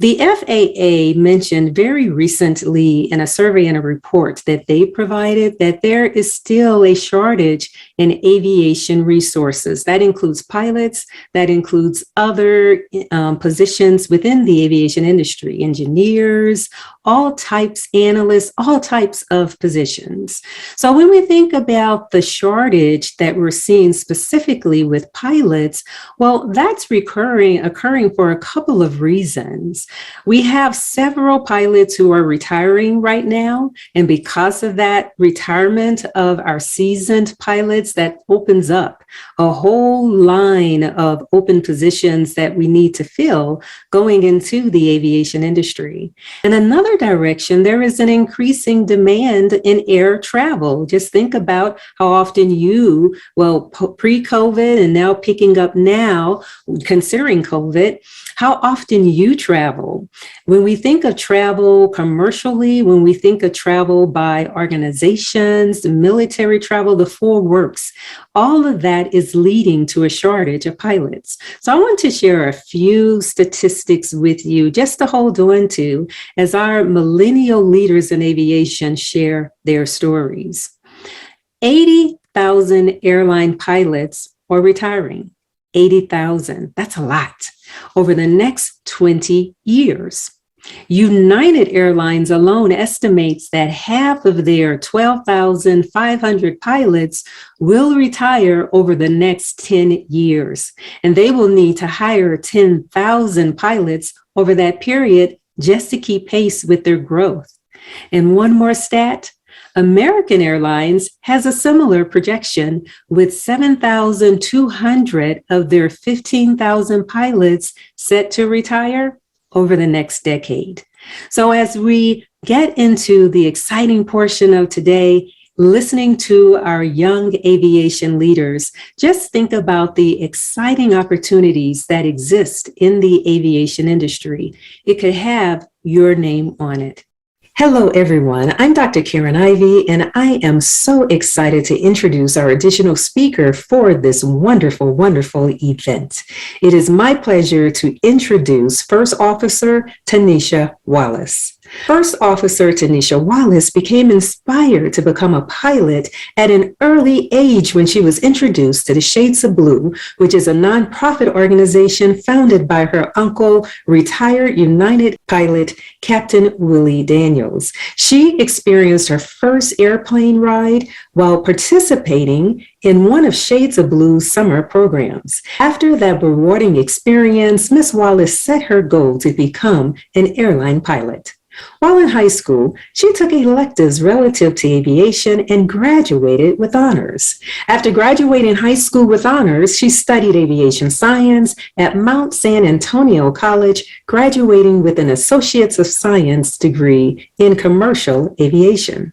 The FAA mentioned very recently in a survey and a report that they provided that there is still a shortage in aviation resources. That includes pilots, that includes other positions within the aviation industry, engineers, all types, analysts, all types of positions. So when we think about the shortage that we're seeing specifically with pilots, well, that's occurring for a couple of reasons. We have several pilots who are retiring right now, and because of that retirement of our seasoned pilots, that opens up a whole line of open positions that we need to fill going into the aviation industry. In another direction, there is an increasing demand in air travel. Just think about how often pre-COVID and now picking up now, considering COVID, how often you travel. When we think of travel commercially, when we think of travel by organizations, military travel, the full works, all of that is leading to a shortage of pilots. So I want to share a few statistics with you just to hold on to as our millennial leaders in aviation share their stories. 80,000 airline pilots are retiring. 80,000, that's a lot, over the next 20 years. United Airlines alone estimates that half of their 12,500 pilots will retire over the next 10 years, and they will need to hire 10,000 pilots over that period just to keep pace with their growth. And one more stat, American Airlines has a similar projection with 7,200 of their 15,000 pilots set to retire over the next decade. So as we get into the exciting portion of today, listening to our young aviation leaders, just think about the exciting opportunities that exist in the aviation industry. It could have your name on it. Hello, everyone. I'm Dr. Karen Ivey, and I am so excited to introduce our additional speaker for this wonderful, wonderful event. It is my pleasure to introduce First Officer Tanesha Wallace. First Officer Tanesha Wallace became inspired to become a pilot at an early age when she was introduced to the Shades of Blue, which is a nonprofit organization founded by her uncle, retired United pilot Captain Willie Daniels. She experienced her first airplane ride while participating in one of Shades of Blue's summer programs. After that rewarding experience, Miss Wallace set her goal to become an airline pilot. While in high school, she took electives relative to aviation and graduated with honors. After graduating high school with honors, she studied aviation science at Mount San Antonio College, graduating with an Associates of Science degree in commercial aviation.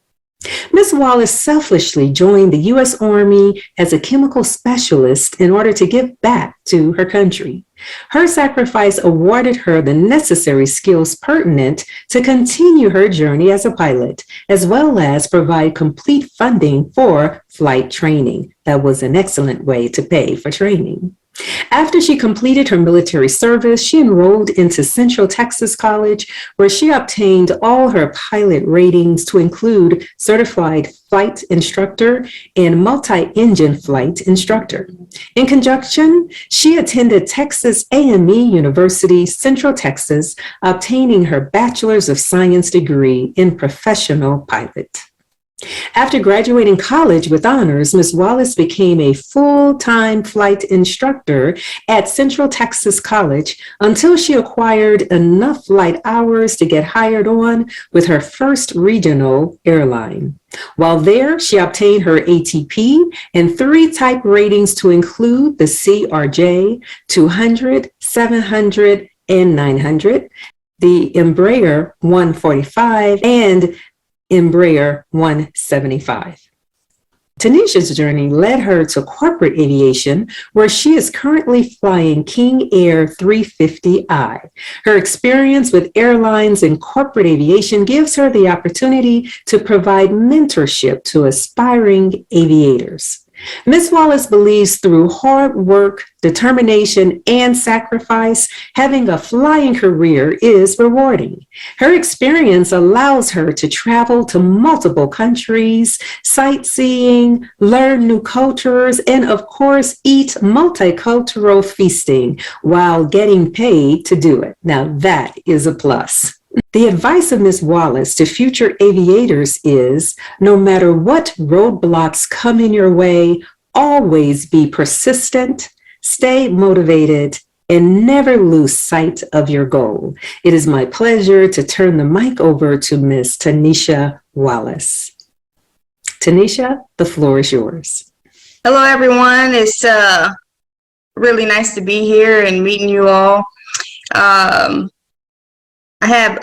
Miss Wallace selfishly joined the U.S. Army as a chemical specialist in order to give back to her country. Her sacrifice awarded her the necessary skills pertinent to continue her journey as a pilot, as well as provide complete funding for flight training. That was an excellent way to pay for training. After she completed her military service, she enrolled into Central Texas College, where she obtained all her pilot ratings to include certified flight instructor and multi-engine flight instructor. In conjunction, she attended Texas A&M University, Central Texas, obtaining her Bachelor's of Science degree in professional pilot. After graduating college with honors, Ms. Wallace became a full-time flight instructor at Central Texas College until she acquired enough flight hours to get hired on with her first regional airline. While there, she obtained her ATP and 3 type ratings to include the CRJ 200, 700, and 900, the Embraer 145, and Embraer 175. Tanesha's journey led her to corporate aviation, where she is currently flying King Air 350i. Her experience with airlines and corporate aviation gives her the opportunity to provide mentorship to aspiring aviators. Ms. Wallace believes through hard work, determination, and sacrifice, having a flying career is rewarding. Her experience allows her to travel to multiple countries, sightseeing, learn new cultures, and of course, eat multicultural feasting while getting paid to do it. Now that is a plus. The advice of Ms. Wallace to future aviators is, no matter what roadblocks come in your way, always be persistent, stay motivated, and never lose sight of your goal. It is my pleasure to turn the mic over to Ms. Tanesha Wallace. Tanesha, the floor is yours. Hello, everyone. It's really nice to be here and meeting you all. I have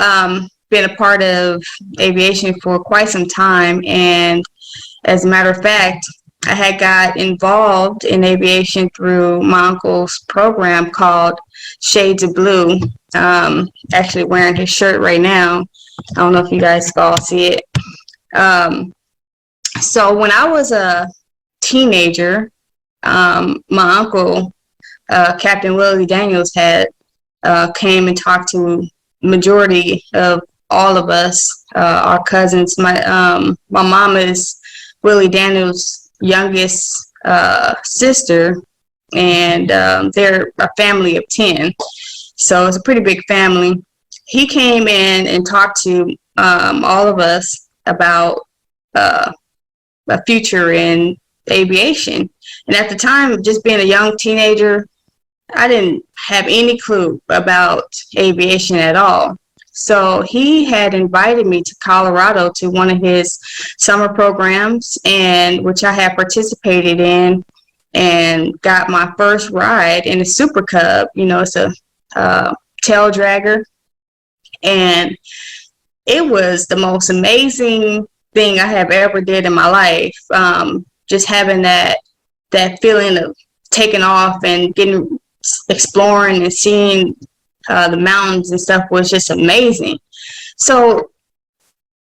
been a part of aviation for quite some time, and as a matter of fact, I had got involved in aviation through my uncle's program called Shades of Blue. Actually wearing his shirt right now. I don't know if you guys all see it. So when I was a teenager, my uncle, Captain Willie Daniels, had came and talked to majority of all of us, our cousins. My mom is Willie Daniels' youngest sister, and they're a family of 10, so it's a pretty big family. He came in and talked to all of us about a future in aviation, and at the time, just being a young teenager, I didn't have any clue about aviation at all. So he had invited me to Colorado to one of his summer programs, and which I had participated in and got my first ride in a Super Cub. You know, it's a tail dragger, and it was the most amazing thing I have ever did in my life. Just having that feeling of taking off and exploring and seeing the mountains and stuff was just amazing. So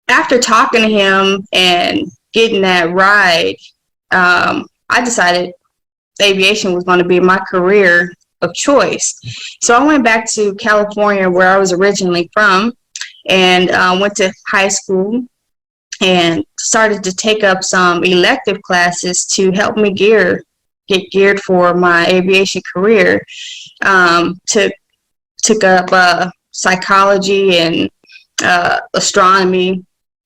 after talking to him and getting that ride, I decided aviation was going to be my career of choice. So I went back to California, where I was originally from, and went to high school and started to take up some elective classes to help me get geared for my aviation career. Took up psychology and astronomy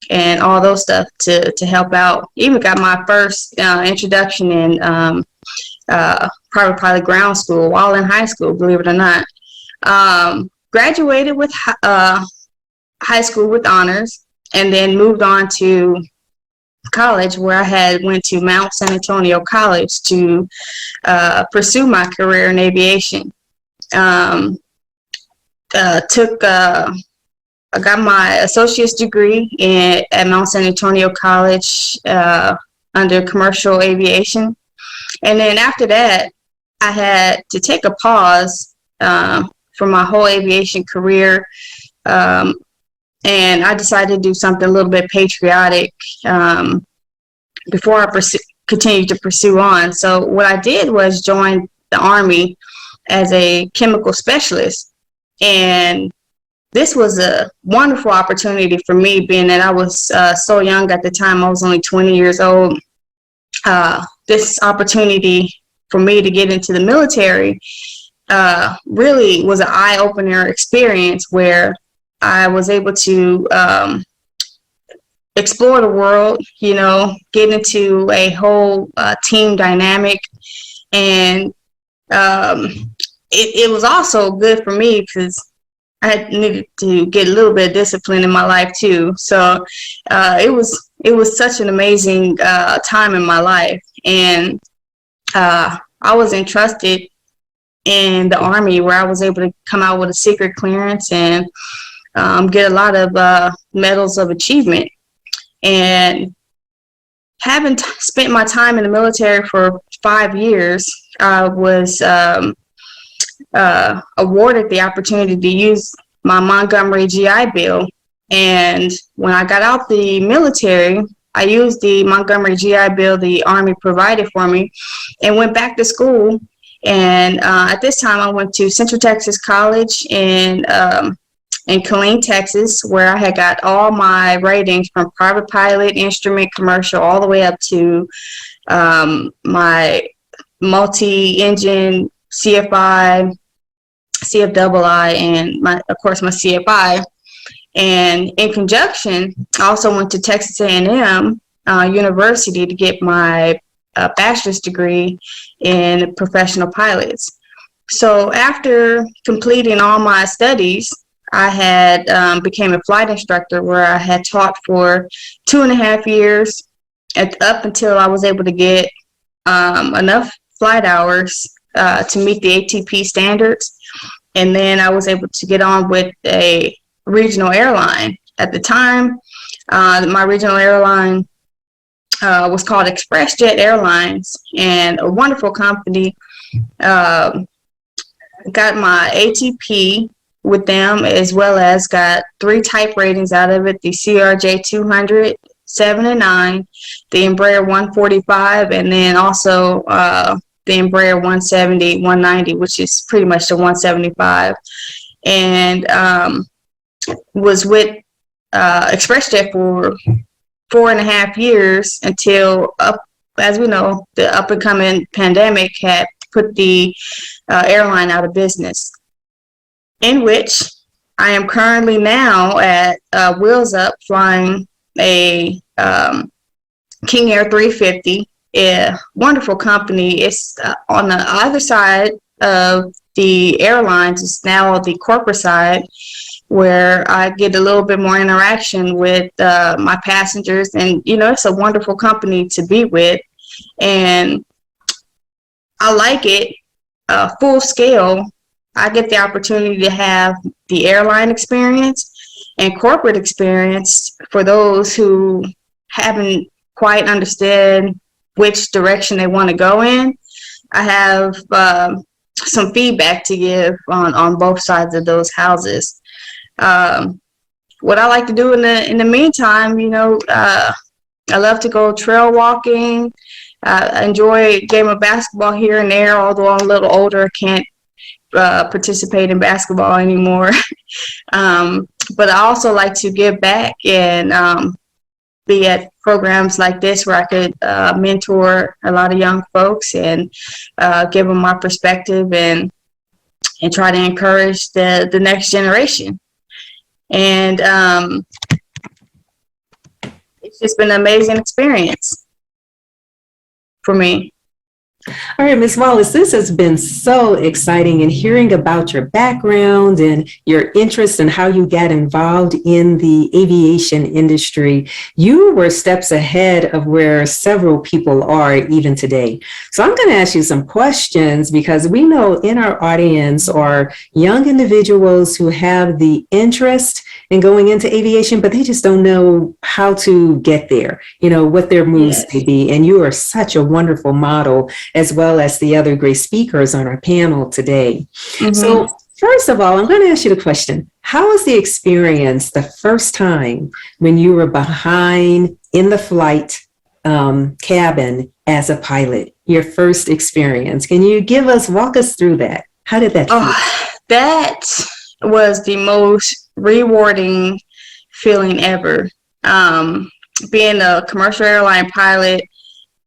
and all those stuff to help out. Even got my first introduction in private pilot ground school while in high school, believe it or not. Graduated with high school with honors, and then moved on to college, where I went to Mount San Antonio College to pursue my career in aviation. I got my associate's degree at Mount San Antonio College under commercial aviation. And then after that, I had to take a pause for my whole aviation career. And I decided to do something a little bit patriotic before I continued to pursue on. So what I did was join the Army as a chemical specialist. And this was a wonderful opportunity for me, being that I was so young at the time. I was only 20 years old. This opportunity for me to get into the military really was an eye-opener experience, where I was able to explore the world, you know, get into a whole team dynamic. And it was also good for me because I needed to get a little bit of discipline in my life too. So it was such an amazing time in my life. And I was entrusted in the Army, where I was able to come out with a secret clearance and get a lot of medals of achievement. And having spent my time in the military for 5 years, I was awarded the opportunity to use my Montgomery GI Bill. And when I got out the military, I used the Montgomery GI Bill the Army provided for me and went back to school. And at this time, I went to Central Texas College in Killeen, Texas, where I had got all my ratings from private pilot, instrument, commercial, all the way up to my multi-engine CFI, CFII, and of course my CFI. And in conjunction, I also went to Texas A&M University to get my bachelor's degree in professional pilots. So after completing all my studies, I had became a flight instructor where I had taught for 2.5 years up until I was able to get enough flight hours to meet the ATP standards. And then I was able to get on with a regional airline. At the time, my regional airline was called ExpressJet Airlines, and a wonderful company. Got my ATP with them, as well as got 3 type ratings out of it: the CRJ 200, 7 and 9, the Embraer 145, and then also the Embraer 170, 190, which is pretty much the 175. And was with ExpressJet for 4.5 years until, as we know, the up and coming pandemic had put the airline out of business, in which I am currently now at Wheels Up flying a King Air 350, a wonderful company. It's on the other side of the airlines. It's now the corporate side, where I get a little bit more interaction with my passengers. And, you know, it's a wonderful company to be with. And I like it full scale. I get the opportunity to have the airline experience and corporate experience for those who haven't quite understood which direction they want to go in. I have some feedback to give on both sides of those houses. What I like to do in the meantime, you know, I love to go trail walking. I enjoy a game of basketball here and there, although I'm a little older, I can't participate in basketball anymore. But I also like to give back and be at programs like this where I could mentor a lot of young folks and give them my perspective and try to encourage the next generation. And it's just been an amazing experience for me. All right, Ms. Wallace, this has been so exciting, and hearing about your background and your interest and how you got involved in the aviation industry. You were steps ahead of where several people are even today. So I'm going to ask you some questions, because we know in our audience are young individuals who have the interest in going into aviation, but they just don't know how to get there, you know, what their moves may be. And you are such a wonderful model, as well as the other great speakers on our panel today. Mm-hmm. So first of all, I'm going to ask you the question: how was the experience the first time when you were behind in the flight cabin as a pilot? Your first experience. Can you walk us through that? How did that feel? That was the most rewarding feeling ever. Being a commercial airline pilot,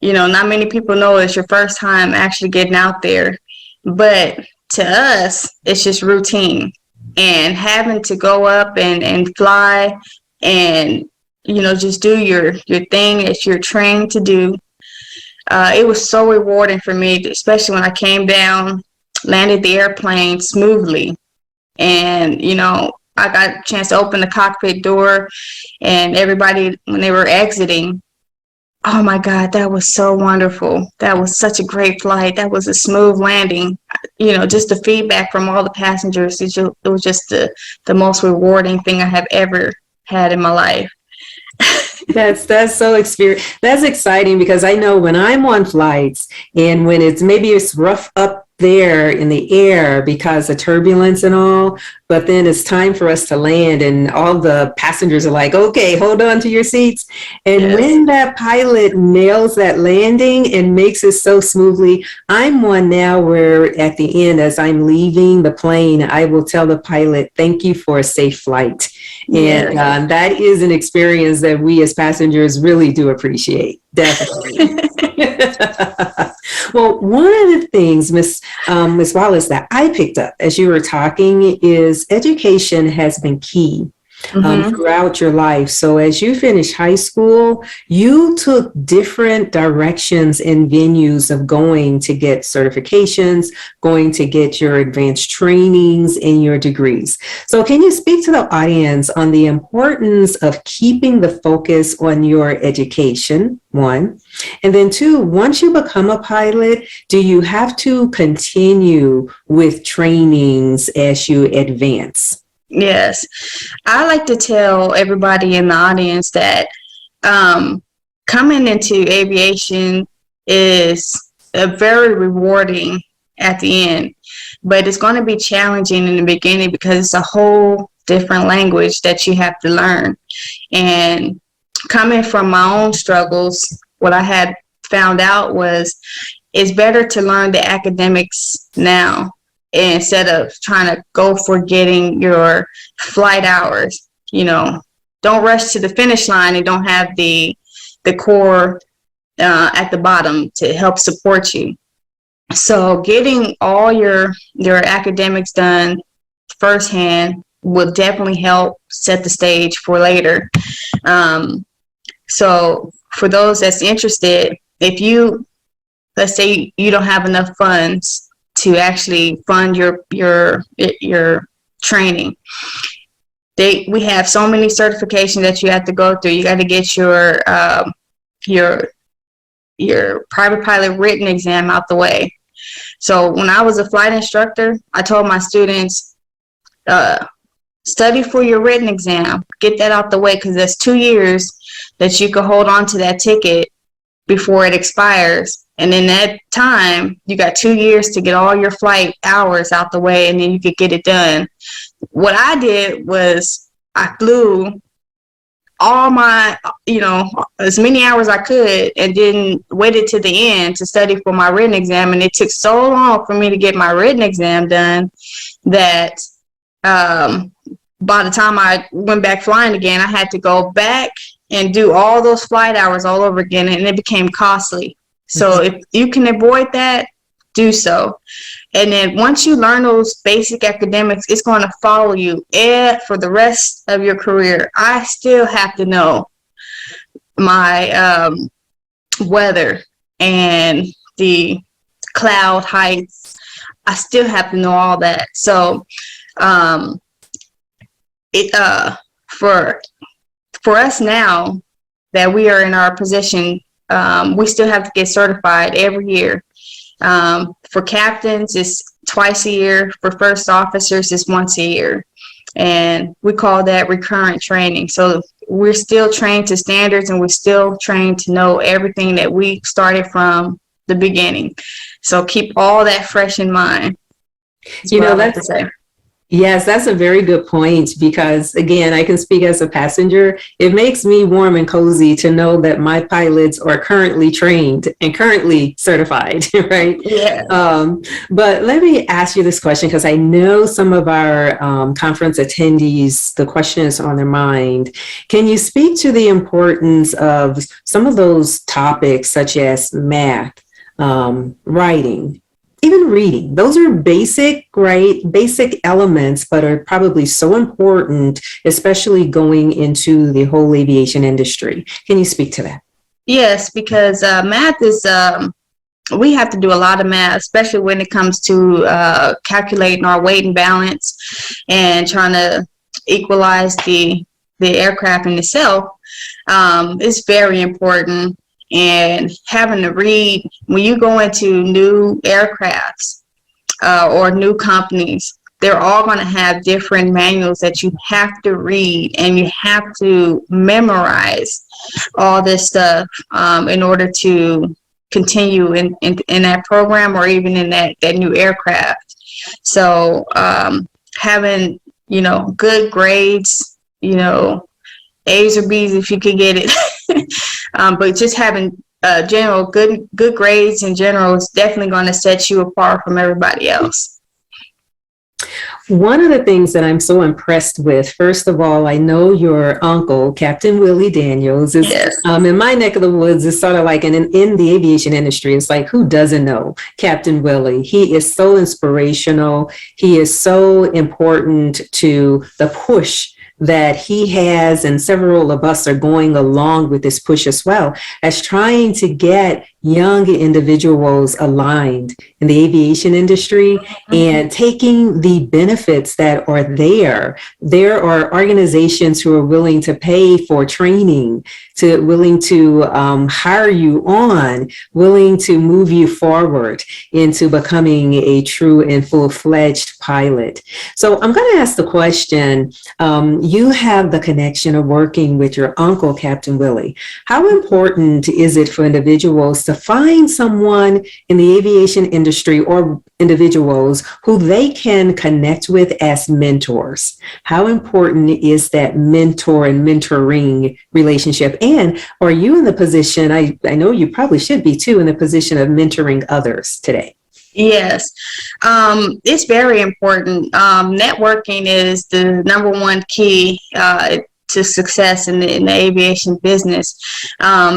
you know, not many people know it's your first time actually getting out there, but to us, it's just routine. And having to go up and fly and, you know, just do your thing that you're trained to do. It was so rewarding for me, especially when I came down, landed the airplane smoothly. And, you know, I got a chance to open the cockpit door, and everybody, when they were exiting, oh my God, that was so wonderful. That was such a great flight. That was a smooth landing. You know, just the feedback from all the passengers, it was just the most rewarding thing I have ever had in my life. That's exciting, because I know when I'm on flights and when it's rough up there in the air because of turbulence and all, but then it's time for us to land and all the passengers are like, okay, hold on to your seats. And Yes. when that pilot nails that landing and makes it so smoothly, I'm one now where at the end, as I'm leaving the plane, I will tell the pilot, thank you for a safe flight. Yes. And that is an experience that we as passengers really do appreciate. Definitely. Well, one of the things, Miss Wallace, that I picked up as you were talking is education has been key throughout your life. So as you finished high school, you took different directions and venues of going to get certifications, going to get your advanced trainings and your degrees. So can you speak to the audience on the importance of keeping the focus on your education, one, and then two, once you become a pilot, do you have to continue with trainings as you advance? Yes. I like to tell everybody in the audience that coming into aviation is very rewarding at the end, but it's going to be challenging in the beginning because it's a whole different language that you have to learn. And coming from my own struggles, what I had found out was it's better to learn the academics now instead of trying to go for getting your flight hours. You know, don't rush to the finish line and don't have the core at the bottom to help support you. So getting all your academics done firsthand will definitely help set the stage for later. So for those that's interested, if you, let's say you don't have enough funds to actually fund your training, we have so many certifications that you have to go through. You got to get your private pilot written exam out the way. So when I was a flight instructor, I told my students, study for your written exam, get that out the way, because that's 2 years that you can hold on to that ticket before it expires. And in that time, you got 2 years to get all your flight hours out the way, and then you could get it done. What I did was I flew all my, as many hours I could, and then waited to the end to study for my written exam. And it took so long for me to get my written exam done that by the time I went back flying again, I had to go back and do all those flight hours all over again, and it became costly. So if you can avoid that, do so. And then once you learn those basic academics, it's going to follow you for the rest of your career. I still have to know my weather and the cloud heights. I still have to know all that. So for us now that we are in our position, we still have to get certified every year. For captains, it's twice a year. For first officers, it's once a year. And we call that recurrent training. So we're still trained to standards, and we're still trained to know everything that we started from the beginning. So keep all that fresh in mind. Yes, that's a very good point, because again, I can speak as a passenger. It makes me warm and cozy to know that my pilots are currently trained and currently certified, right? Yeah. But let me ask you this question, because I know some of our conference attendees, the question is on their mind. Can you speak to the importance of some of those topics such as math, writing, even reading? Those are basic, right? Basic elements, but are probably so important, especially going into the whole aviation industry. Can you speak to that? Yes, because math is, we have to do a lot of math, especially when it comes to calculating our weight and balance and trying to equalize the aircraft in itself. It's very important. And having to read, when you go into new aircrafts or new companies, they're all going to have different manuals that you have to read, and you have to memorize all this stuff in order to continue in that program or even in that new aircraft. So having, good grades, A's or B's if you could get it, but just having general good grades in general is definitely going to set you apart from everybody else. One of the things that I'm so impressed with, first of all, I know your uncle, Captain Willie Daniels, is Yes. In my neck of the woods. Is sort of like in the aviation industry. It's like, who doesn't know Captain Willie? He is so inspirational. He is so important to the push that he has, and several of us are going along with this push as well, as trying to get young individuals aligned in the aviation industry and taking the benefits that are there. There are organizations who are willing to pay for training, willing to hire you on, willing to move you forward into becoming a true and full-fledged pilot. So I'm going to ask the question, you have the connection of working with your uncle, Captain Willie. How important is it for individuals to find someone in the aviation industry or individuals who they can connect with as mentors? How important is that mentor and mentoring relationship? And are you in the position, I know you probably should be too, in the position of mentoring others today? Yes, it's very important. Networking is the number one key to success in the aviation business.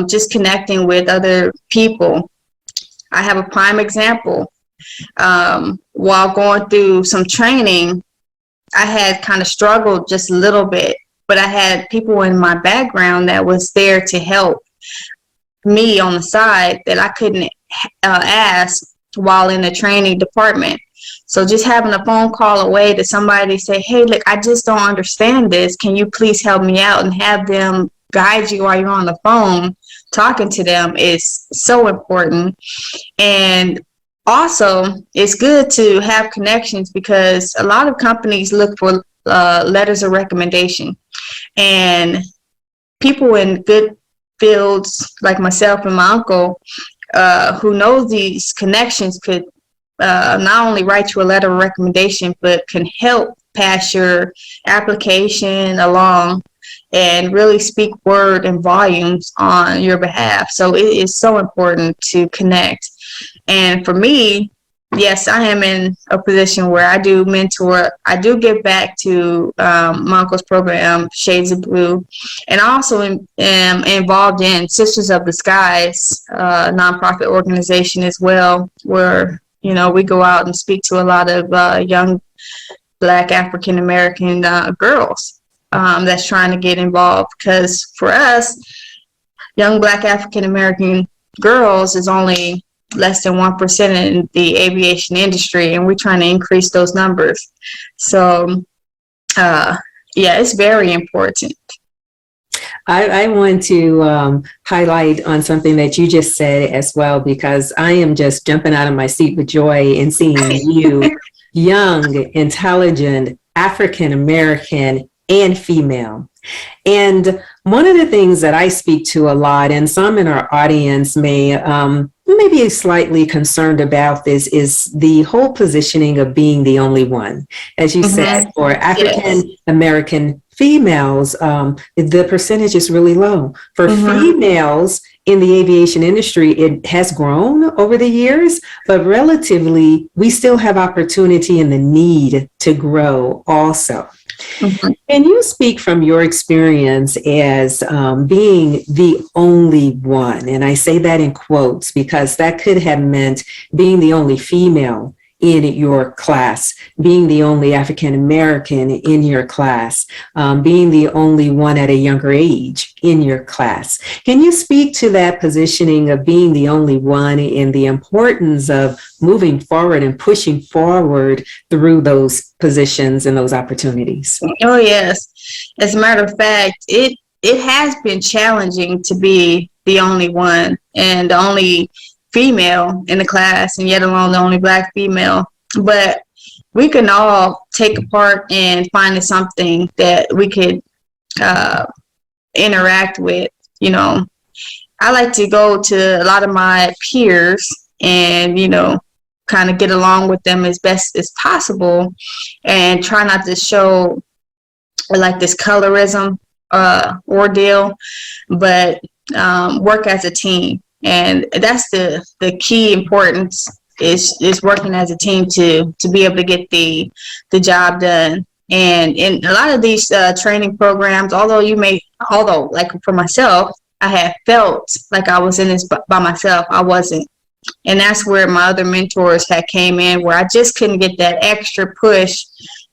Just connecting with other people. I have a prime example. While going through some training, I had kind of struggled just a little bit, but I had people in my background that was there to help me on the side that I couldn't ask while in the training department. So just having a phone call away to somebody to say, hey, look, I just don't understand this. Can you please help me out, and have them guide you while you're on the phone talking to them is so important. And also, it's good to have connections because a lot of companies look for letters of recommendation. And people in good fields like myself and my uncle who know these connections could not only write you a letter of recommendation, but can help pass your application along and really speak word and volumes on your behalf. So it is so important to connect. And for me, yes, I am in a position where I do mentor. I do give back to my uncle's program, Shades of Blue. And I also am involved in Sisters of the Skies, nonprofit organization as well, where, we go out and speak to a lot of young Black African-American girls that's trying to get involved. Because for us, young Black African-American girls is only less than 1% in the aviation industry, and we're trying to increase those numbers. So, it's very important. I want to highlight on something that you just said as well, because I am just jumping out of my seat with joy in seeing you, young, intelligent, African-American, and female. And one of the things that I speak to a lot, and some in our audience may be slightly concerned about this, is the whole positioning of being the only one. As you said, for African American females, the percentage is really low. For females in the aviation industry, it has grown over the years, but relatively, we still have opportunity and the need to grow also. Can you speak from your experience as being the only one? And I say that in quotes because that could have meant being the only female in your class, being the only African-American in your class, being the only one at a younger age in your class. Can you speak to that positioning of being the only one and the importance of moving forward and pushing forward through those positions and those opportunities? Oh, yes. As a matter of fact, it has been challenging to be the only one and the only female in the class, and yet alone the only Black female. But we can all take a part in finding something that we could interact with, I like to go to a lot of my peers and, kind of get along with them as best as possible and try not to show like this colorism ordeal, but work as a team. And that's the key importance is working as a team to be able to get the job done. And in a lot of these training programs, although like for myself, I had felt like I was in this by myself, I wasn't. And that's where my other mentors had came in, where I just couldn't get that extra push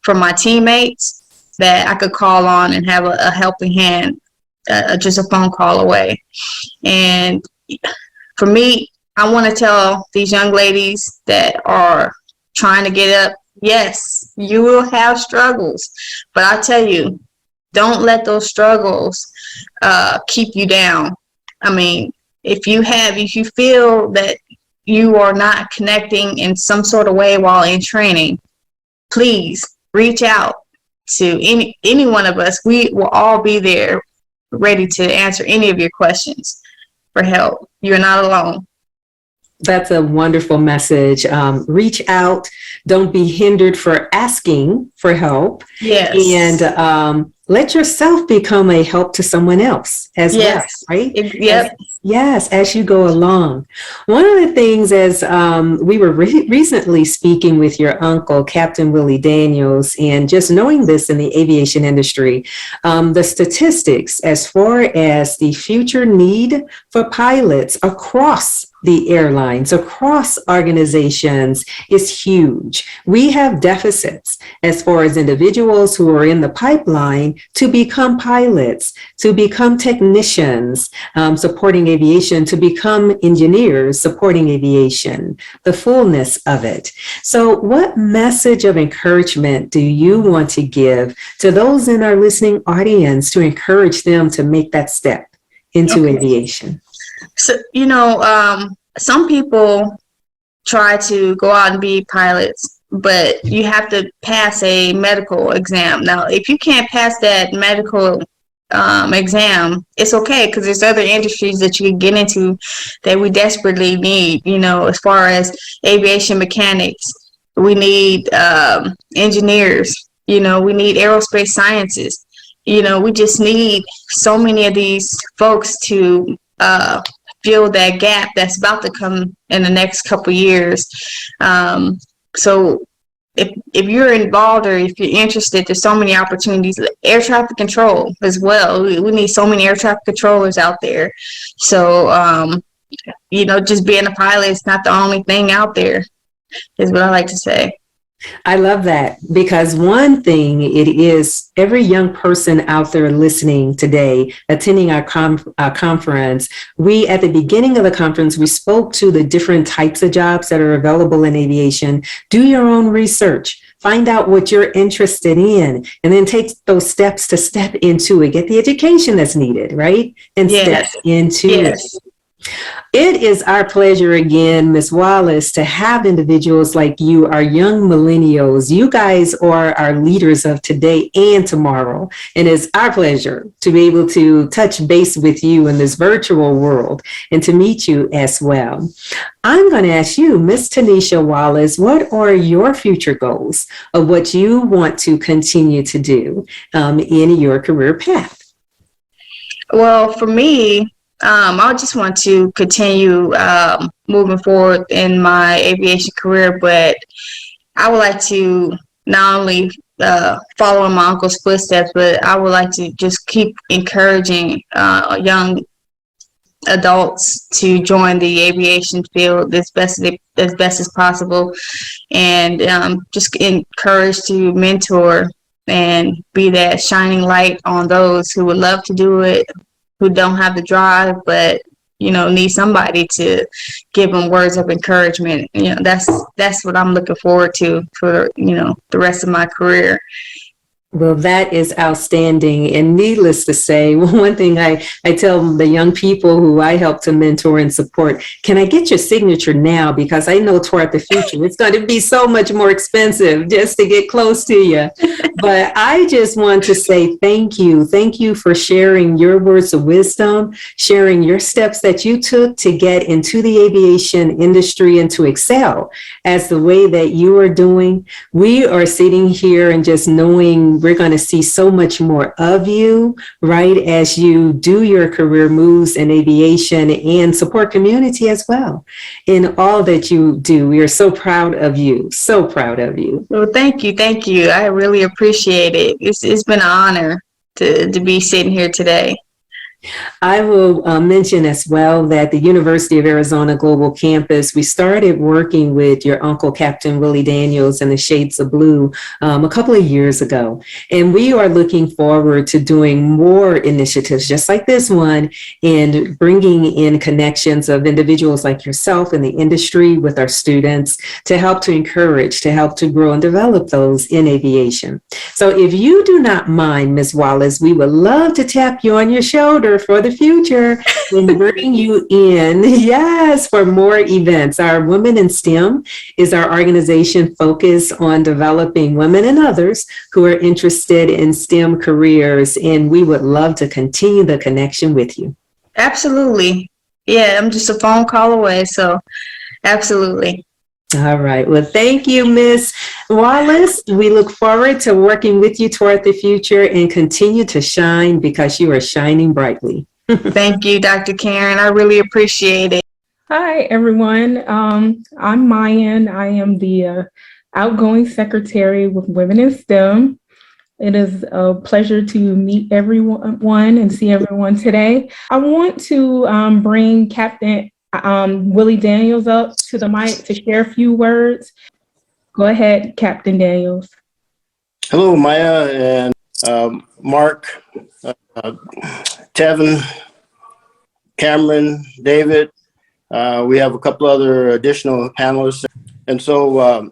from my teammates that I could call on and have a helping hand, just a phone call away. And for me, I want to tell these young ladies that are trying to get up, yes, you will have struggles, but I tell you, don't let those struggles keep you down. I mean, if you feel that you are not connecting in some sort of way while in training, please reach out to any one of us. We will all be there ready to answer any of your questions for help. You're not alone. That's a wonderful message. Reach out. Don't be hindered for asking for help. Yes. And let yourself become a help to someone else as well, right? Yep. Yes, as you go along. One of the things, as we were recently speaking with your uncle, Captain Willie Daniels, and just knowing this in the aviation industry, the statistics as far as the future need for pilots across the airlines, across organizations is huge. We have deficits as far as individuals who are in the pipeline to become pilots, to become technicians, supporting aviation, to become engineers, supporting aviation, the fullness of it. So what message of encouragement do you want to give to those in our listening audience to encourage them to make that step into aviation? So, some people try to go out and be pilots, but you have to pass a medical exam. Now, if you can't pass that medical exam, it's okay, because there's other industries that you can get into that we desperately need, as far as aviation mechanics. We need engineers, we need aerospace sciences. We just need so many of these folks to fill that gap that's about to come in the next couple years. So if you're involved or if you're interested, there's so many opportunities. Air traffic control as well. We need so many air traffic controllers out there. So, just being a pilot is not the only thing out there, is what I like to say. I love that, because one thing it is, every young person out there listening today, attending our conference, we, at the beginning of the conference, we spoke to the different types of jobs that are available in aviation. Do your own research. Find out what you're interested in, and then take those steps to step into it. Get the education that's needed, right? And step into it. It is our pleasure again, Ms. Wallace, to have individuals like you, our young millennials. You guys are our leaders of today and tomorrow. And it's our pleasure to be able to touch base with you in this virtual world and to meet you as well. I'm going to ask you, Ms. Tanesha Wallace, what are your future goals of what you want to continue to do in your career path? Well, for me, I just want to continue moving forward in my aviation career, but I would like to not only follow in my uncle's footsteps, but I would like to just keep encouraging young adults to join the aviation field as best as possible, and just encourage to mentor and be that shining light on those who would love to do it, who don't have the drive, but need somebody to give them words of encouragement. That's what I'm looking forward to for the rest of my career. Well, that is outstanding. And needless to say, one thing I tell the young people who I help to mentor and support, can I get your signature now? Because I know toward the future, it's going to be so much more expensive just to get close to you. But I just want to say thank you. Thank you for sharing your words of wisdom, sharing your steps that you took to get into the aviation industry and to excel as the way that you are doing. We are sitting here and just knowing we're going to see so much more of you, right, as you do your career moves in aviation and support community as well in all that you do. We are so proud of you, so proud of you. Well, thank you. Thank you. I really appreciate it. It's been an honor to be sitting here today. I will mention as well that the University of Arizona Global Campus, we started working with your uncle, Captain Willie Daniels, and the Shades of Blue a couple of years ago. And we are looking forward to doing more initiatives just like this one and bringing in connections of individuals like yourself in the industry with our students to help to encourage, to help to grow and develop those in aviation. So if you do not mind, Ms. Wallace, we would love to tap you on your shoulder for the future and bring you in, yes, for more events. Our Women in STEM is our organization focused on developing women and others who are interested in STEM careers, and we would love to continue the connection with you. Absolutely. Yeah, I'm just a phone call away, so absolutely. All right. Well, thank you, Ms. Wallace. We look forward to working with you toward the future and continue to shine because you are shining brightly. Thank you, Dr. Karen. I really appreciate it. Hi, everyone. I'm Mayan. I am the outgoing secretary with Women in STEM. It is a pleasure to meet everyone and see everyone today. I want to bring Captain Willie Daniels up to the mic to share a few words. Go ahead, Captain Daniels. Hello, Maya and Mark, Tevin, Chameron, David. We have a couple other additional panelists. And so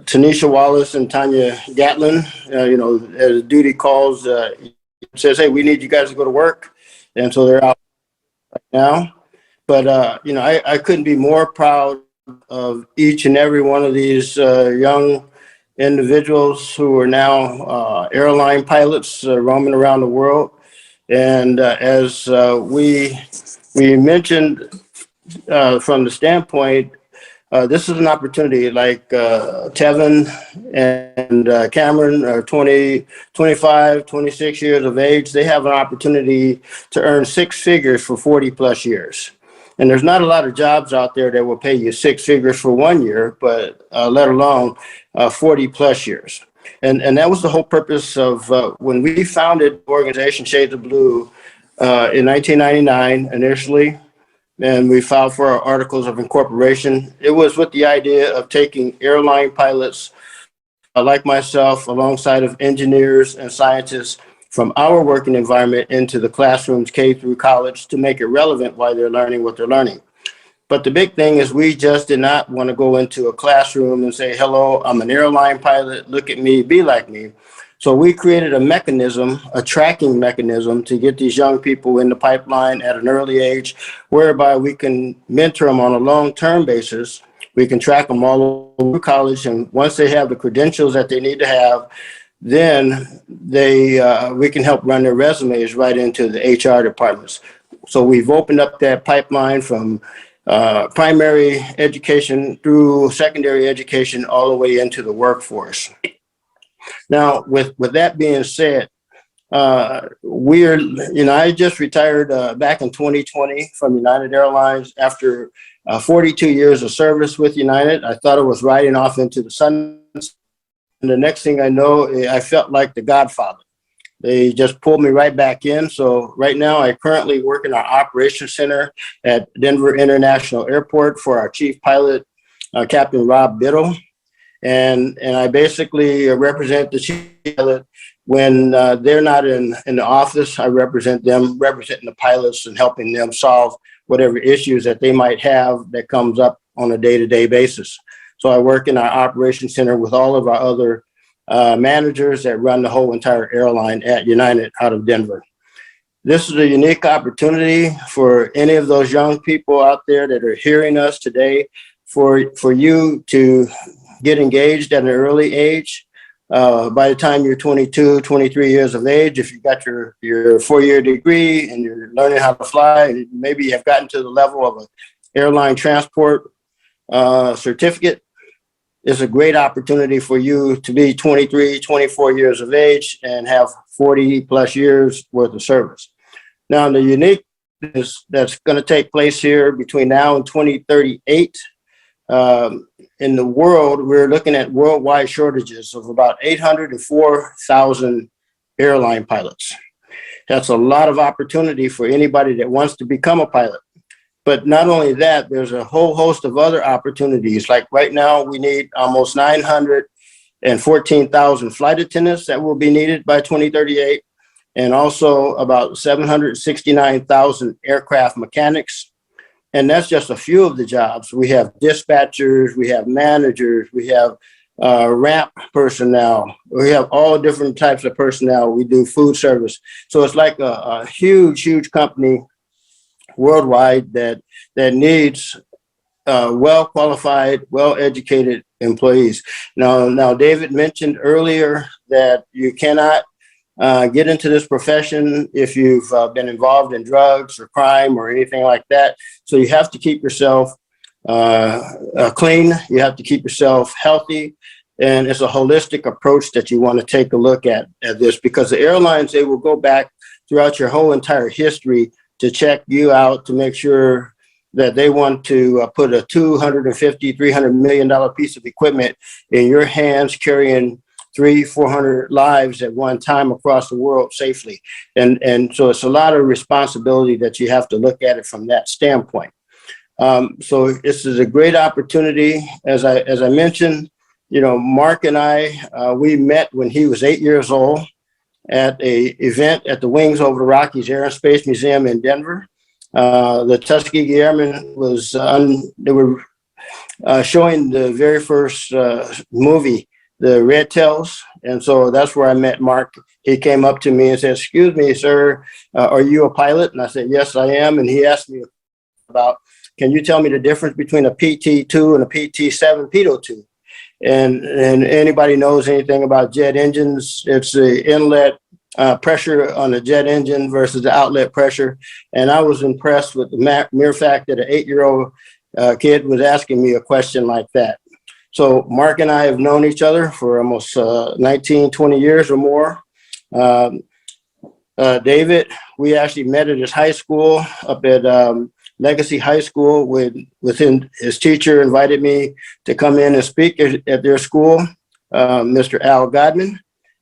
Tanesha Wallace and Tanya Gatlin, as duty calls, says, hey, we need you guys to go to work. And so they're out right now. But, I couldn't be more proud of each and every one of these young individuals who are now airline pilots roaming around the world. And as we mentioned from the standpoint, this is an opportunity like Tevin and Chameron are 20, 25, 26 years of age. They have an opportunity to earn six figures for 40 plus years. And there's not a lot of jobs out there that will pay you six figures for 1 year, but let alone 40 plus years. And that was the whole purpose of when we founded the organization Shades of Blue in 1999 initially, and we filed for our articles of incorporation. It was with the idea of taking airline pilots like myself alongside of engineers and scientists from our working environment into the classrooms K through college to make it relevant while they're learning what they're learning. But the big thing is we just did not want to go into a classroom and say, hello, I'm an airline pilot, look at me, be like me. So we created a mechanism, a tracking mechanism to get these young people in the pipeline at an early age, whereby we can mentor them on a long-term basis. We can track them all over college, and once they have the credentials that they need to have, then we can help run their resumes right into the HR departments. So we've opened up that pipeline from primary education through secondary education all the way into the workforce. Now, with that being said, I just retired back in 2020 from United Airlines after 42 years of service with United. I thought it was riding off into the sun. And the next thing I know, I felt like the Godfather. They just pulled me right back in. So right now I currently work in our operations center at Denver International Airport for our chief pilot, Captain Rob Biddle. And I basically represent the chief pilot when they're not in the office. I represent them, representing the pilots and helping them solve whatever issues that they might have that comes up on a day-to-day basis. So I work in our operations center with all of our other managers that run the whole entire airline at United out of Denver. This is a unique opportunity for any of those young people out there that are hearing us today, for you to get engaged at an early age. By the time you're 22, 23 years of age, if you got your 4-year degree and you're learning how to fly, and maybe you have gotten to the level of an airline transport certificate, it's a great opportunity for you to be 23, 24 years of age and have 40 plus years worth of service. Now, the uniqueness that's going to take place here between now and 2038, in the world, we're looking at worldwide shortages of about 804,000 airline pilots. That's a lot of opportunity for anybody that wants to become a pilot. But not only that, there's a whole host of other opportunities. Like right now, we need almost 914,000 flight attendants that will be needed by 2038, and also about 769,000 aircraft mechanics. And that's just a few of the jobs. We have dispatchers, we have managers, we have ramp personnel, we have all different types of personnel. We do food service. So it's like a huge, huge company worldwide that needs well-qualified, well-educated employees. Now, David mentioned earlier that you cannot get into this profession if you've been involved in drugs or crime or anything like that. So you have to keep yourself clean. You have to keep yourself healthy. And it's a holistic approach that you want to take a look at this, because the airlines, they will go back throughout your whole entire history to check you out, to make sure that they want to put a $250, $300 million piece of equipment in your hands, carrying 300-400 lives at one time across the world safely. And so it's a lot of responsibility that you have to look at it from that standpoint. So this is a great opportunity. As I mentioned, Mark and I, we met when he was 8 years old at a event at the Wings Over the Rockies Air and Space Museum in Denver. The Tuskegee Airmen they were showing the very first movie, the Red Tails. And so that's where I met Mark. He came up to me and said, "Excuse me, sir, are you a pilot?" And I said, "Yes, I am." And he asked me about, "Can you tell me the difference between a PT-2 and a PT-7 pitot 2? And anybody knows anything about jet engines, it's the inlet pressure on the jet engine versus the outlet pressure. And I was impressed with the mere fact that an 8-year-old kid was asking me a question like that. So Mark and I have known each other for almost 19, 20 years or more. David, we actually met at his high school up at Legacy High School. His teacher invited me to come in and speak at their school, Mr. Al Godman.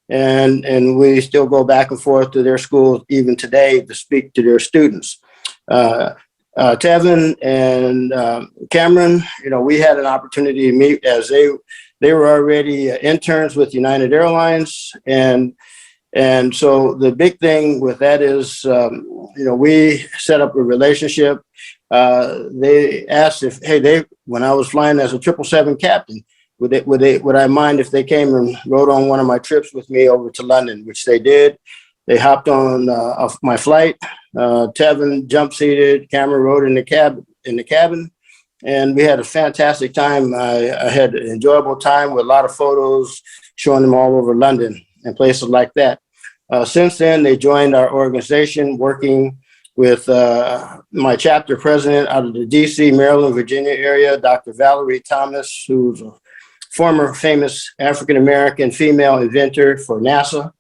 And we still go back and forth to their school even today to speak to their students. Tevin and Chameron, we had an opportunity to meet as they were already interns with United Airlines. And so the big thing with that is, we set up a relationship. They asked when I was flying as a 777 captain, would I mind if they came and rode on one of my trips with me over to London, which they did. They hopped on my flight. Tevin jump seated, Chameron rode in the cabin, and we had a fantastic time. I had an enjoyable time with a lot of photos showing them all over London and places like that. Since then, they joined our organization, working with my chapter president out of the DC, Maryland, Virginia area, Dr. Valerie Thomas, who's a former famous African-American female inventor for NASA,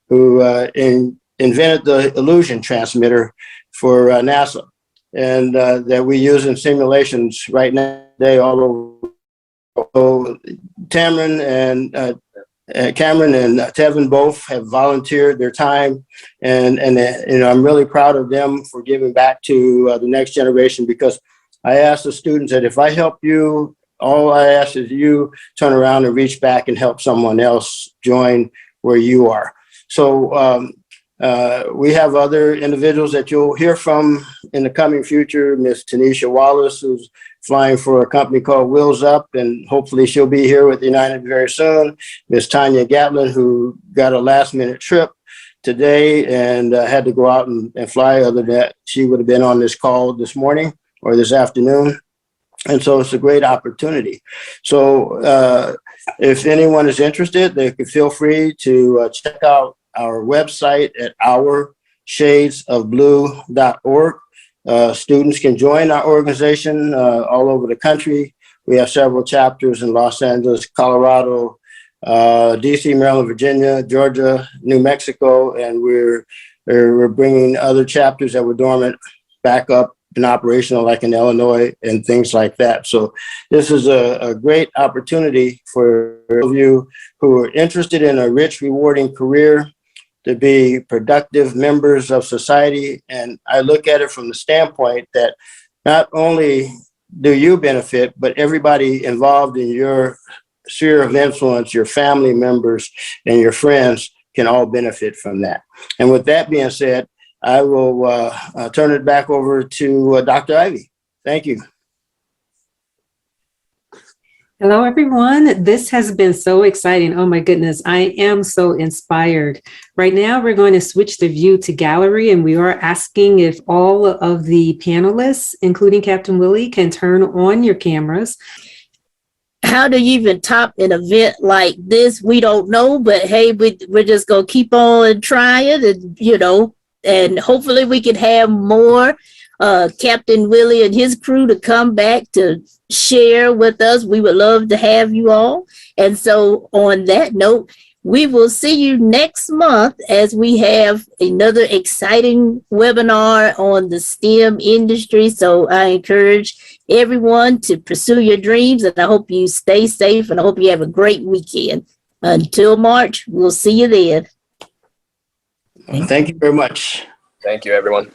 who invented the illusion transmitter for NASA, and that we use in simulations right now all over. So Chameron and Tevin both have volunteered their time, and I'm really proud of them for giving back to the next generation, because I asked the students that if I help you, all I ask is you turn around and reach back and help someone else join where you are. So We have other individuals that you'll hear from in the coming future. Miss Tanesha Wallace, who's flying for a company called Wheels Up, and hopefully she'll be here with United very soon. Miss Tanya Gatlin, who got a last-minute trip today and had to go out and fly. Other than that, she would have been on this call this morning or this afternoon. And so it's a great opportunity. So if anyone is interested, they can feel free to check out our website at ourshadesofblue.org. Students can join our organization all over the country. We have several chapters in Los Angeles, Colorado, DC, Maryland, Virginia, Georgia, New Mexico, and we're bringing other chapters that were dormant back up and operational, like in Illinois and things like that. So this is a great opportunity for those of you who are interested in a rich, rewarding career to be productive members of society. And I look at it from the standpoint that not only do you benefit, but everybody involved in your sphere of influence, your family members and your friends can all benefit from that. And with that being said, I will turn it back over to Dr. Ivy. Thank you. Hello, everyone. This has been so exciting. Oh, my goodness. I am so inspired. Right now, we're going to switch the view to gallery, and we are asking if all of the panelists, including Captain Willie, can turn on your cameras. How do you even top an event like this? We don't know, but hey, we're just going to keep on trying and, and hopefully we can have more Captain Willie and his crew to come back to share with us. We would love to have you all. And so on that note, we will see you next month as we have another exciting webinar on the STEM industry. So I encourage everyone to pursue your dreams, and I hope you stay safe, and I hope you have a great weekend. Until March, we'll see you then. Thank you very much. Thank you, everyone.